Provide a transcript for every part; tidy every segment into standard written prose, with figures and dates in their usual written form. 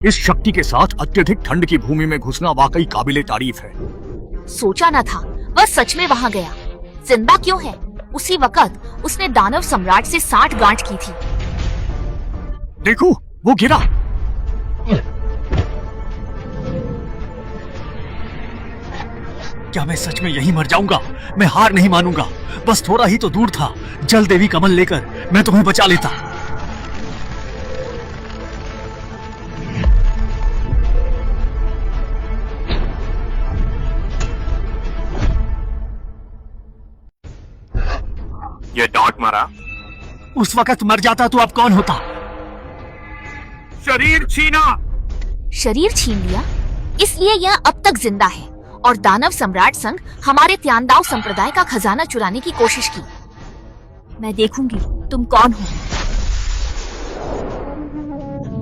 इस शक्ति के साथ अत्यधिक ठंड की भूमि में घुसना वाकई काबिले तारीफ है। सोचा न था वह सच में वहाँ गया। जिंदा क्यों है? उसी वक्त उसने दानव सम्राट से 60 गांठ की थी। देखो वो गिरा। क्या मैं सच में यहीं मर जाऊंगा? मैं हार नहीं मानूंगा। बस थोड़ा ही तो दूर था। जल देवी कमल लेकर मैं तुम्हें बचा लेता। ये डॉट मारा। उस वक्त मर जाता तो अब कौन होता? शरीर छीना। शरीर छीन लिया, इसलिए यह अब तक जिंदा है और दानव सम्राट संग हमारे त्यांदाव संप्रदाय का खजाना चुराने की कोशिश की। मैं देखूंगी तुम कौन हो।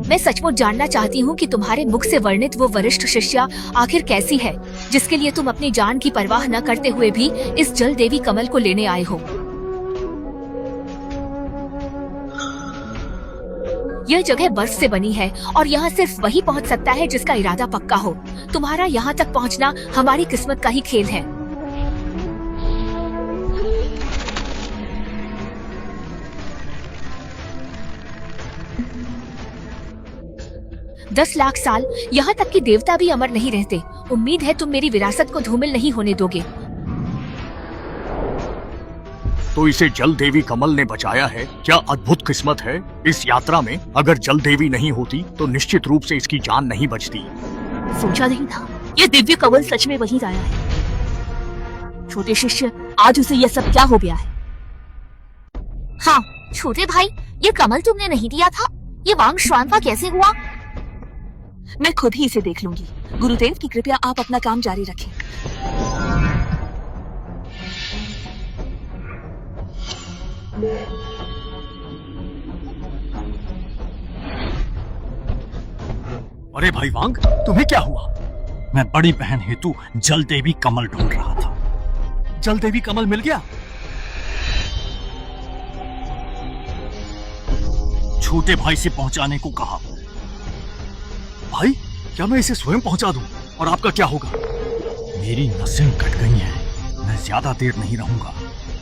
मैं सचमुच जानना चाहती हूँ कि तुम्हारे मुख से वर्णित वो वरिष्ठ शिष्या आखिर कैसी है, जिसके लिए तुम अपनी जान की परवाह न करते हुए भी इस जल देवी कमल को लेने आए हो। यह जगह बर्फ से बनी है और यहाँ सिर्फ वही पहुँच सकता है जिसका इरादा पक्का हो। तुम्हारा यहाँ तक पहुँचना हमारी किस्मत का ही खेल है। दस लाख साल, यहाँ तक कि देवता भी अमर नहीं रहते। उम्मीद है तुम मेरी विरासत को धूमिल नहीं होने दोगे। तो इसे जल देवी कमल ने बचाया है। क्या अद्भुत किस्मत है। इस यात्रा में अगर जल देवी नहीं होती तो निश्चित रूप से इसकी जान नहीं बचती। सोचा नहीं था ये दिव्य कमल सच में वहीं आया है। छोटे शिष्य, आज उसे यह सब क्या हो गया है? हाँ छोटे भाई, ये कमल तुमने नहीं दिया था। ये वांग श्वानफा कैसे हुआ? मैं खुद ही इसे देख लूंगी। गुरुदेव की कृपया आप अपना काम जारी रखें। अरे भाई वांग, तुम्हें क्या हुआ? मैं बड़ी बहन हेतु जल देवी कमल ढूंढ रहा था। जल देवी कमल मिल गया? छोटे भाई से पहुंचाने को कहा। भाई, क्या मैं इसे स्वयं पहुंचा दूं? और आपका क्या होगा? मेरी नसें कट गई हैं। मैं ज्यादा देर नहीं रहूंगा।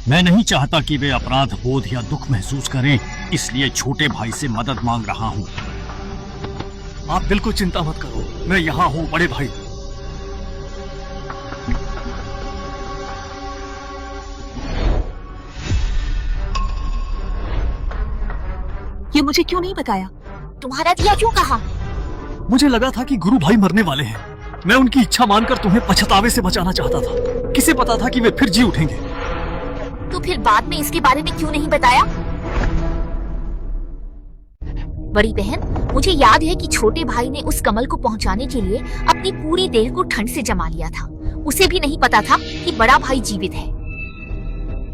मैं नहीं चाहता कि वे अपराध बोध या दुख महसूस करें, इसलिए छोटे भाई से मदद मांग रहा हूं। आप बिल्कुल चिंता मत करो, मैं यहाँ हूँ बड़े भाई। ये मुझे क्यों नहीं बताया? तुम्हारा दिया क्यों कहा? मुझे लगा था कि गुरु भाई मरने वाले हैं। मैं उनकी इच्छा मानकर तुम्हें पछतावे से बचाना चाहता था। किसे पता था कि वे फिर जी उठेंगे। तो फिर बाद में इसके बारे में क्यों नहीं बताया? बड़ी बहन, मुझे याद है कि छोटे भाई ने उस कमल को पहुंचाने के लिए अपनी पूरी देह को ठंड से जमा लिया था। उसे भी नहीं पता था कि बड़ा भाई जीवित है।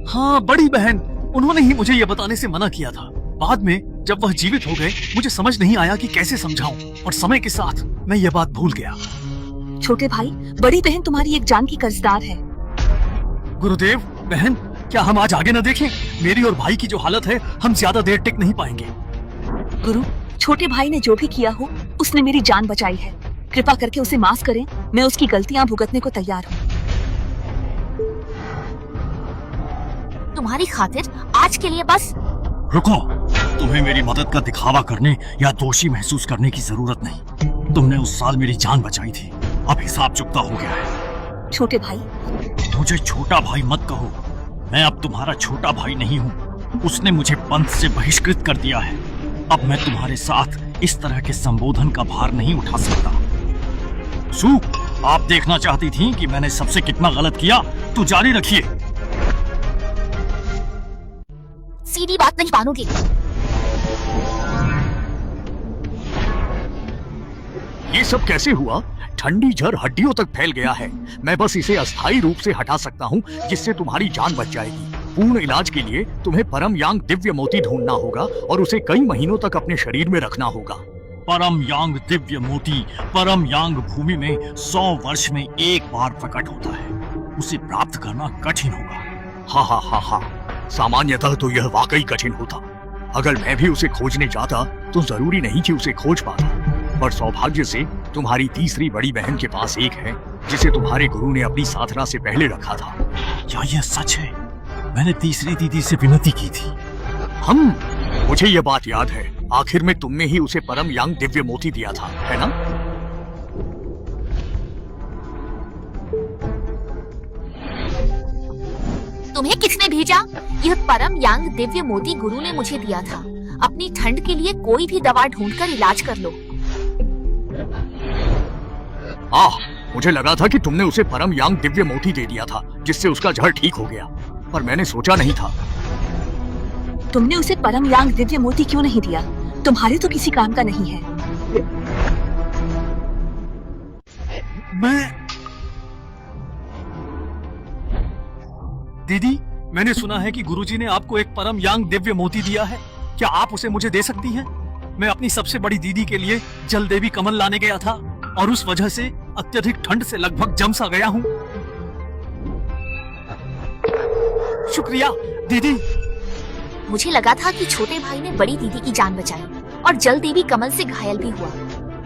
हाँ बड़ी बहन, उन्होंने ही मुझे यह बताने से मना किया था। बाद में जब वह जीवित हो गए, मुझे समझ नहीं आया कि कैसे समझाऊं, और समय के साथ मैं यह बात भूल गया। छोटे भाई, बड़ी बहन तुम्हारी एक जान की कर्जदार है। गुरुदेव, बहन, क्या हम आज आगे न देखें? मेरी और भाई की जो हालत है, हम ज्यादा देर टिक नहीं पाएंगे। गुरु, छोटे भाई ने जो भी किया हो, उसने मेरी जान बचाई है। कृपा करके उसे माफ करें। मैं उसकी गलतियां भुगतने को तैयार हूँ। तुम्हारी खातिर आज के लिए बस। रुको, तुम्हें मेरी मदद का दिखावा करने या दोषी महसूस करने की जरूरत नहीं। तुमने उस साल मेरी जान बचाई थी, अब हिसाब चुकता हो गया है। छोटे भाई, मुझे छोटा भाई मत कहो। मैं अब तुम्हारा छोटा भाई नहीं हूँ। उसने मुझे पंथ से बहिष्कृत कर दिया है। अब मैं तुम्हारे साथ इस तरह के संबोधन का भार नहीं उठा सकता। सू, आप देखना चाहती थी कि मैंने सबसे कितना गलत किया, तो जारी रखिए। सीधी बात नहीं मानोगे। ये सब कैसे हुआ? ठंडी जर हड्डियों तक फैल गया है। मैं बस इसे अस्थायी रूप से हटा सकता हूँ, जिससे तुम्हारी जान बच जाएगी। पूर्ण इलाज के लिए तुम्हें परम यांग दिव्य मोती ढूंढना होगा और उसे कई महीनों तक अपने शरीर में रखना होगा। परम यांग दिव्य मोती परम यांग भूमि में 100 वर्ष में एक बार प्रकट होता है। उसे प्राप्त करना कठिन होगा। हाँ हाँ हाँ हाँ, सामान्यतः तो यह वाकई कठिन होता। अगर मैं भी उसे खोजने जाता तो जरूरी नहीं कि उसे खोज पाता। और सौभाग्य से तुम्हारी तीसरी बड़ी बहन के पास एक है जिसे तुम्हारे गुरु ने अपनी साधना से पहले रखा था। क्या यह सच है? मैंने तीसरी दीदी से विनती की थी। मुझे यह बात याद है। आखिर में तुमने ही उसे परम यांग दिव्य मोती दिया था, है ना? तुम्हें किसने भेजा? यह परम यांग दिव्य मोती गुरु ने मुझे दिया था। अपनी ठंड के लिए कोई भी दवा ढूंढकर इलाज कर लो। मुझे लगा था कि तुमने उसे परम यांग दिव्य मोती दे दिया था जिससे उसका जहर ठीक हो गया, पर मैंने सोचा नहीं था। तुमने उसे परम यांग दिव्य मोती क्यों नहीं दिया? तुम्हारे तो किसी काम का नहीं है। दीदी, मैंने सुना है कि गुरुजी ने आपको एक परम यांग दिव्य मोती दिया है। क्या आप उसे मुझे दे सकती हैं? मैं अपनी सबसे बड़ी दीदी के लिए जल देवी कमल लाने गया था और उस वजह से अत्यधिक ठंड से लगभग जम सा गया हूँ। शुक्रिया दीदी। मुझे लगा था कि छोटे भाई ने बड़ी दीदी की जान बचाई और जल देवी कमल से घायल भी हुआ,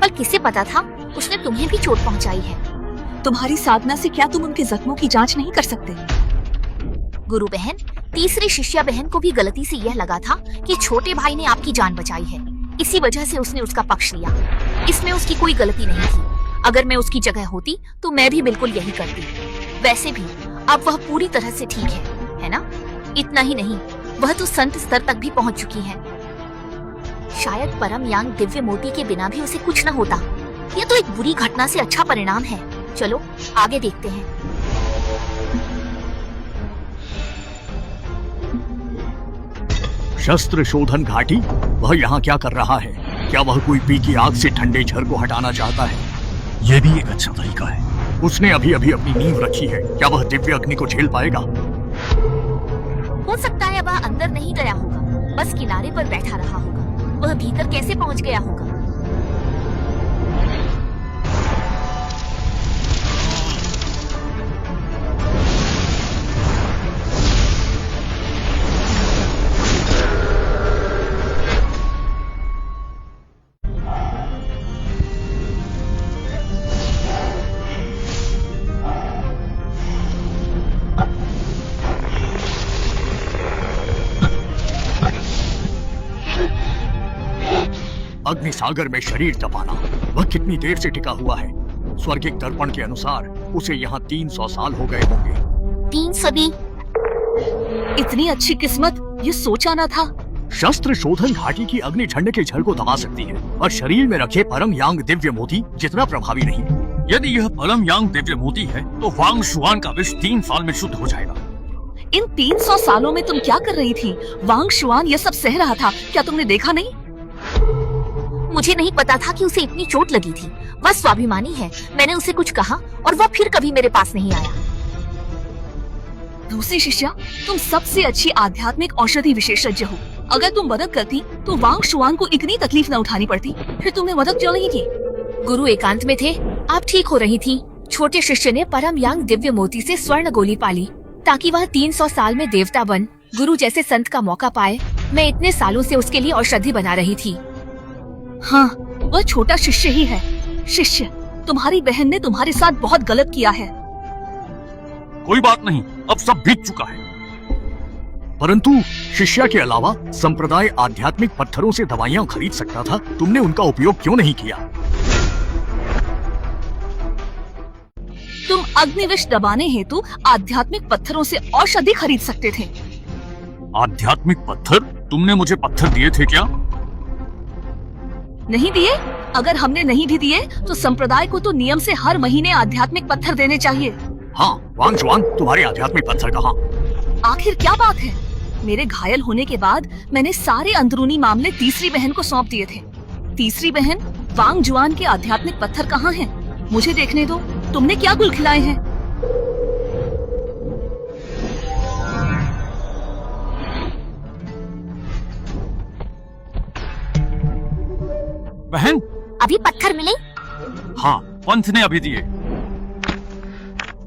पर किसे पता था उसने तुम्हें भी चोट पहुंचाई है। तुम्हारी साधना से क्या तुम उनके जख्मों की जांच नहीं कर सकते? गुरु बहन, तीसरी शिष्या बहन को भी गलती से यह लगा था कि छोटे भाई ने आपकी जान बचाई है, इसी वजह से उसने उसका पक्ष लिया। इसमें उसकी कोई गलती नहीं थी। अगर मैं उसकी जगह होती तो मैं भी बिल्कुल यही करती। वैसे भी अब वह पूरी तरह से ठीक है ना? इतना ही नहीं, वह तो संत स्तर तक भी पहुंच चुकी है। शायद परम यांग दिव्य मोती के बिना भी उसे कुछ न होता। यह तो एक बुरी घटना से अच्छा परिणाम है। चलो आगे देखते हैं। शस्त्र शोधन घाटी, वह यहाँ क्या कर रहा है? क्या वह कोई पी की आग से ठंडे झर को हटाना चाहता है? यह भी एक अच्छा तरीका है। उसने अभी अभी अपनी नींव रखी है। क्या वह दिव्य अग्नि को झेल पाएगा? हो सकता है वह अंदर नहीं गया होगा, बस किनारे पर बैठा रहा होगा। वह भीतर कैसे पहुंच गया होगा? अग्निसागर में शरीर दबाना, वह कितनी देर से टिका हुआ है? स्वर्गिक दर्पण के अनुसार उसे यहाँ 300 साल हो गए होंगे। 300 भी? इतनी अच्छी किस्मत, ये सोचा न था। शस्त्र शोधन घाटी की अग्नि ठंड के झर को दबा सकती है, और शरीर में रखे परम यांग दिव्य मोती जितना प्रभावी नहीं। यदि यह परम यांग दिव्य मोती है तो वांग शुआन का विष 3 साल में शुद्ध हो जाएगा। इन 300 सालों में तुम क्या कर रही थी? वांग शुआन यह सब सह रहा था, क्या तुमने देखा नहीं? मुझे नहीं पता था कि उसे इतनी चोट लगी थी। वह स्वाभिमानी है। मैंने उसे कुछ कहा और वह फिर कभी मेरे पास नहीं आया। दूसरी शिष्या, तुम सबसे अच्छी आध्यात्मिक औषधि विशेषज्ञ हो। अगर तुम मदद करती तो वांग शुआन को इतनी तकलीफ न उठानी पड़ती। फिर तुमने मदद क्यों नहीं की? गुरु एकांत में थे, आप ठीक हो रही थी। छोटे शिष्य ने परम यांग दिव्य मोती से स्वर्ण गोली पाली ताकि वह 300 साल में देवता बन गुरु जैसे संत का मौका पाए। मैं इतने सालों से उसके लिए औषधि बना रही थी। हाँ, वह छोटा शिष्य ही है। शिष्य, तुम्हारी बहन ने तुम्हारे साथ बहुत गलत किया है। कोई बात नहीं, अब सब बीत चुका है। परंतु शिष्या के अलावा संप्रदाय आध्यात्मिक पत्थरों से दवाइयाँ खरीद सकता था। तुमने उनका उपयोग क्यों नहीं किया? तुम अग्निविष दबाने हेतु आध्यात्मिक पत्थरों से औषधि खरीद सकते थे। आध्यात्मिक पत्थर? तुमने मुझे पत्थर दिए थे क्या? नहीं दिए? अगर हमने नहीं भी दिए तो संप्रदाय को तो नियम से हर महीने आध्यात्मिक पत्थर देने चाहिए। हाँ, वांग शुआन, तुम्हारे आध्यात्मिक पत्थर कहाँ? आखिर क्या बात है? मेरे घायल होने के बाद मैंने सारे अंदरूनी मामले तीसरी बहन को सौंप दिए थे। तीसरी बहन, वांग जुआन के आध्यात्मिक पत्थर कहाँ हैं? मुझे देखने दो, तुमने क्या गुल खिलाए हैं? बहन, अभी पत्थर मिले? हाँ, पंथ ने अभी दिए।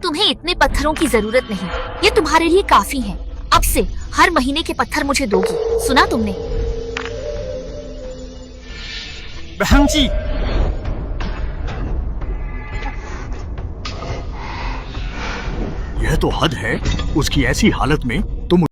तुम्हें इतने पत्थरों की जरूरत नहीं, ये तुम्हारे लिए काफी है। अब से हर महीने के पत्थर मुझे दोगी, सुना तुमने? बहन जी, तो हद है। उसकी ऐसी हालत में